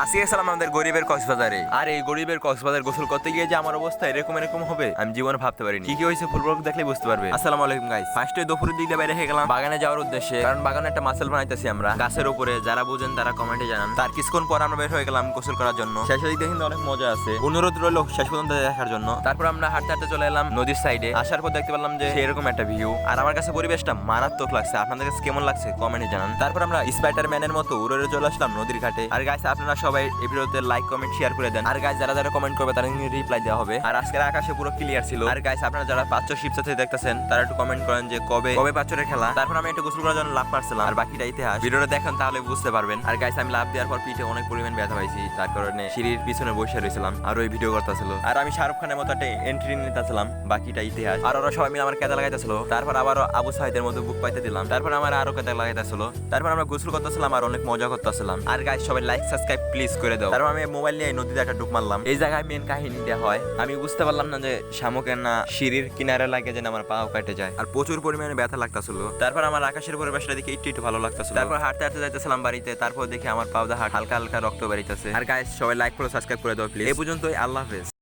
আসি আসসালাম আমাদের গরিবের কক্সবাজারে। আর এই গরিবের কক্সবাজার গোসল করতে গিয়ে যে আমার অবস্থা এরকম হবে আমি জীবনে ভাবতে পারিনি। কি হয়েছে ফুল ব্লগ দেখলে বুঝতে পারবে। আসসালামু আলাইকুম গাইস। ফার্স্টে দুপুরের দিকে বাইরে হয়ে গেলাম বাগানে যাওয়ার উদ্দেশ্যে, কারণ বাগানে একটা মাসেল বানাইতেছি আমরা গাছের উপরে। যারা বুঝেন তারা কমেন্টে জানান। তার কিছুক্ষণ পর আমরা বের হয়ে গেলাম গোসল করার জন্য। শেষের দিকে কিন্তু অনেক মজা আছে, অনুরোধ রইল শেষ পর্যন্ত দেখার জন্য। তারপর আমরা হাঁটতে হাঁটতে চলে এলাম নদীর সাইডে। আসার পর দেখতে পেলাম যে এরকম একটা ভিউ, আর আমার কাছে পরিবেশটা মারাত্মক লাগছে। আপনাদের কাছে কেমন লাগছে কমেন্টে জানান। তারপর আমরা স্পাইডারম্যানের মতো উড়ে উড়ে চলে আসলাম নদীর ঘাটে। আর গাইস আপনারা সবাই এই ভিডিওতে লাইক কমেন্ট শেয়ার করে দেন। আর গাইস যারা যারা কমেন্ট করবে তারা রিপ্লাই দেওয়া হবে। আর আজকের আকাশে পুরো ক্লিয়ার ছিল। আর গাইস আপনারা যারা পাঁচশো শিপস থেকে দেখতেছেন তারা একটু কমেন্ট করেন যে কবে কবে পাঁচশোর খেলা। তারপর আমি একটু গোসল করার জন্য লাভ পারছিলাম, আর বাকিটা ইতিহাস। ভিডিওটা দেখেন তাহলে বুঝতে পারবেন। আর গাইস আমি লাভ দেওয়ার পর পিঠে অনেক পরিমাণ ব্যথা পাইছি, তার কারণে সিঁড়ির পিছনে বসে রয়েছিলাম আর ওই ভিডিও করতেছিল। আর আমি শাহরুখ খানের মতো একটা এন্ট্রি নিতেছিলাম, বাকিটা ইতিহাস। আর ওরা সবাই মিলে আমার কেদা লাগাইতেছিল। তারপর আবারও আবু সাহিদের মতো বুক পাইতে দিলাম। তারপর আমার আরো কেদা লাগাইতেছিল। তারপর আমরা গোসল করতেছিলাম আর অনেক মজা করতেছিলাম। আর গাইস সবাই লাইক সাবস্ক্রাইব প্লিজ করে দাও। তারপর আমি মোবাইল নিয়ে নদীতে একটা ডুব মারলাম। এই জায়গায় মেন কাহিনীটা হয় আমি বুঝতে পারলাম না যে শামুকের না সিঁড়ির কিনারে লাগে যেন আমার পাও কেটে যায়, আর প্রচুর পরিমাণে ব্যথা লাগতেছিল। তারপর আমার আকাশের পরিবেশটা দেখে একটু ভালো লাগতেছিল। তারপর হাঁটতে হাঁটতে যাইতেছিলাম বাড়িতে। তারপর দেখে আমার পাও হালকা হালকা রক্ত বেরিতেছে। আর গাইস সবাই লাইক করে সাবস্ক্রাইব করে দাও প্লিজ। এই পর্যন্তই, আল্লাহ হাফেজ।